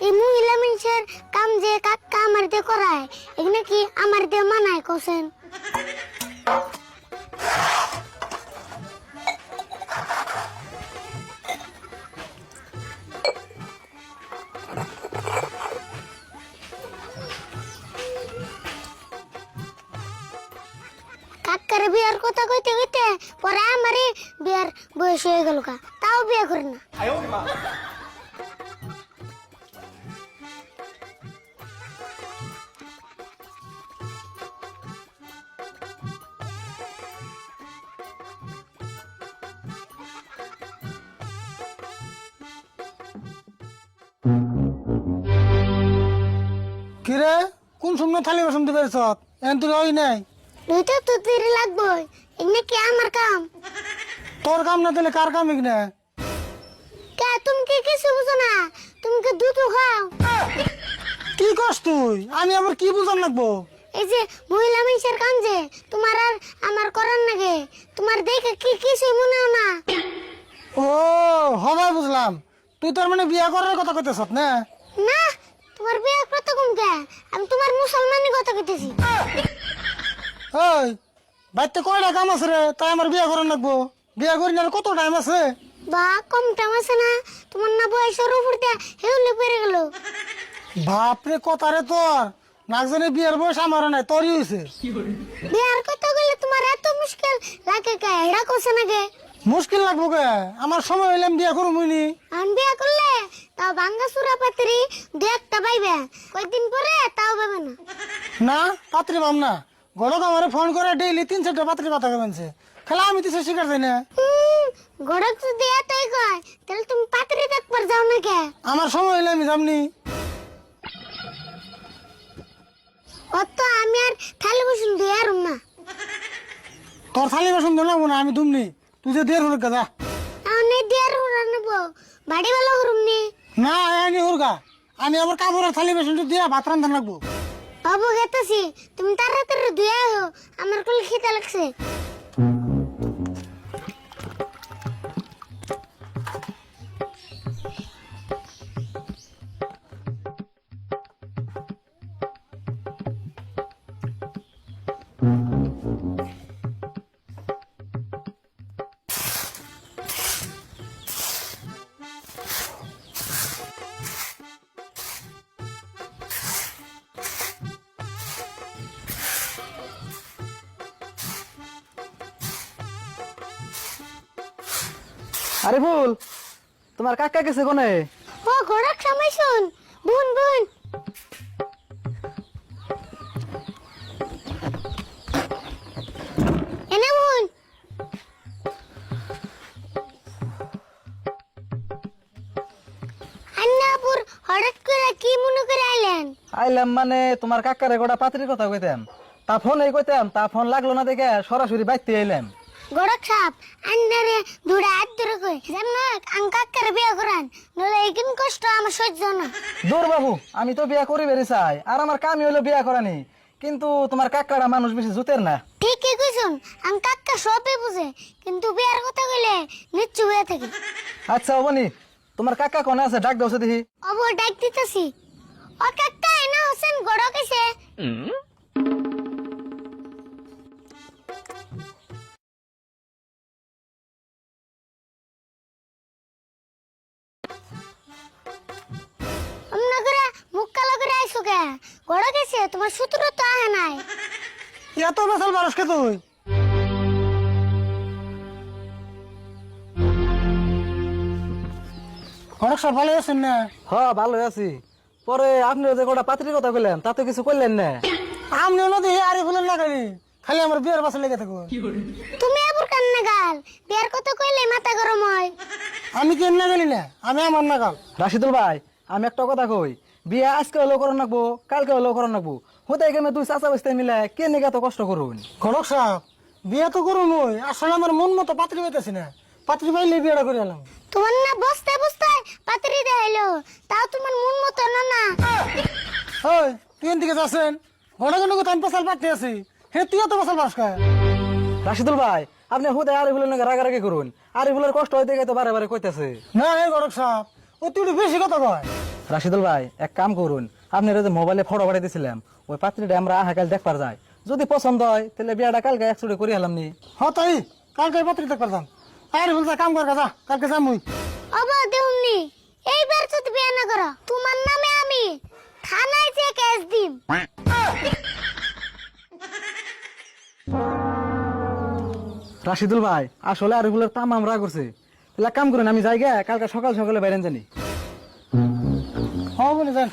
এই মহিলা মানুষের কাম যে কাকা আমার দিয়ে করায় এখানে কি আমার দিয়ে মানায় কোসেন? কাকার বিয়ার কথা কইতে কইতে পরে আমারই বিয়ার বয়স হয়ে গেল, তাও বিয়ে করি না। কিরে কোন সময় থালি বাসন দিবে সব এন তুই ওই নাই দুইটা তো দেরি লাগবে, এখানে কি আমার কাম? তোর কাম না দিলে কার কাম এখানে? কে তুমি কি কিছু বুঝো না? তুমি কি দুধ খাও? কি করছ তুই? আমি আবার কি বুঝান লাগবো? এই যে মহিলা মানুষের কাম যে তোমার আর আমার করার নাগে, তোমার দেখে কি কিছু মনে হয় না? ও হবাই বুঝলাম, তুই তোর মানে বিয়া করার কথা কইতেছ না? না, তোমার বিয়ে কত কম কে? আমি তোমার মুসলমানি কথা কইতেছি। ওই বাড়িতে কয়টা কাম আছে রে, তাই আমার বিয়া করার লাগবো? বিয়া করি না আর কত টাইম আছে? বা কম টাইম আছে না? তোমার না বয়সের উপর দিয়ে হেউলে পেরে গেল। বাপরে কথা রে তোর, নাকজনের বিয়ার বয়স আমারও নাই, তোরই হয়েছে। বিয়ার কথা কইলে তোমার এত মুশকিল লাগে কে? এটা কোসে নাকি? মুশকিল লাগবো কে? আমার সময় হইলাম বিয়া করবনি। আমি বিয়ে করলে তাও ভাঙ্গা চূড়া পাত্রী দু একটা পাইবে, কয়েকদিন পরে তাও পাবে না। না পাত্রী পাম না, গড়ক আমার ফোন করে ডেইলি 3-4টা পাত্রী কথা কেমনছে, খেলা আমি তো শিকার যাই না। গড়ক যদি এতই কয় তাহলে তুমি পাত্রী দেখবার যাও না কে? আমার সময় হইলে আমি যামনি। অত আমি আর থালি বসুন দিয়ে আর না। তোর থালি বাসন ধরে না, আমি দুমনি, তুই যে দের হুরগা যা। আমি দিয়ে আর হুরা নেব, বাড়ি বেলা হুরুম নি। না আমি হুরগা, আমি আবার কাপড়ের থালি বাসন দিয়া ভাত রান্ধা লাগবো। বাবু গেতেছি, তুমি তাড়াতাড়ি ধুয়ে আহো, আমার কোল খিদে লাগছে। আরে ভুল, তোমার কাকা গেছে কোনে? ও গড়ক সময় শুন, বুন বুন। এনে বুন। আন্নাপুর হঠাৎ করে কি মনে করে আইলেন? আইলাম মানে তোমার কাকারে গোটা পাত্রীর কথা কইতাম, তা ফোনে কইতাম, তা ফোন লাগলো না দেখে সরাসরি বাইতে আইলাম। গড়ক সাপ আন্নারে দুড়া হাত ধরে কই যেমন আঙ্কাক্কারে বিয়ে করান, নলে এইকিন কষ্ট আমার সহ্য না। দূর বাবু, আমি তো বিয়া করি বেরি চাই, আর আমার কামই হইলো বিয়া করানি, কিন্তু তোমার কাকাটা মানুষ বেশি জুতের না। ঠিকই কইছুন, আঙ্কাক্কা সবই বুঝে, কিন্তু বিয়ার কথা কইলে নিচ্ছু হয়ে থাকে। আচ্ছা অবনি, তোমার কাকা কোনে আছে? ডাক দাও দেখি। অব ডাক দিতেছি। ও কাক্কা এনা হোসেন গড়ক এসে। অমনা করে মুখ কালো করে আইসো কে? গড়ক এসে তোমার সূত্র তো আহে নাই। এত বেসাল মানুষকে তুই? অনেক সব ভালো আছেন না? হ্যাঁ ভালো আছি। পরে আপনি যে গোটা পাত্রীর কথা কইলেন তা তো কিছু কইলেন না। আমি ওনাদের আরে ফুলেন না খালি, খালি আমার বিয়ের বাসা লেগে থাকো। তুমি এবার কান্না গাল, বিয়ার কথা কইলে মাথা গরম হয়। আমি কেন না গেলি না, আমি আমার না গাল। রাশিদুল ভাই, আমি একটা কথা কই, বিয়ে আজকে হলেও করার নাকবো, কালকে হলেও করার নাকবো। হতে গেলে দুই চাচা বসতে মিলে কে নিয়ে এত কষ্ট করুন? ঘটক সাহেব বিয়ে তো করুন, ওই আসলে আমার মন মতো পাত্রী পাইতেছি না, পাত্রী পাইলে বিয়েটা করে এলাম। তোমার না বসতে বসতে পাত্রী দেখাইলো, তাও তোমার মন মতো না না। ওই তুই এদিকে যাচ্ছেন, ঘটক আমি পেশাল পাঠতে আছি, হে তুই এত পেশাল পাস খায়। রাশিদুল ভাই, আপনি হুদে আরিফুলের নাকি রাগারাগি করুন, আরিফুলের কষ্ট হইতে গিয়ে তো বারে বারে কইতেছে। না হে ঘটক সাহেব, ও তুই একটু বেশি কথা কয়। রাশিদুল ভাই এক কাম করুন, আপনার যে মোবাইলে ফটো পাঠিয়ে দিয়েছিলাম ওই পাত্রীটা আমরা কাল দেখবার যাই, যদি পছন্দ হয় তাহলে বিয়াটা কালকে একসাথে করে হলাম নি। তাই কালকে পত্রিকা করতাম। আরে বলছা কাম কর যা, কালকে যাম মুই। অবা দেউনি এইবার যদি বিয়ে না করো তোমার নামে আমি থানায় যে কেস দিম। রাশিদুল ভাই আসলে আর এগুলোর তাম আমরা করছে, তাহলে এক কাম করেন আমি যাই গে, কালকে সকাল সকালে বাইরেন জানি। হ্যাঁ বলে যান।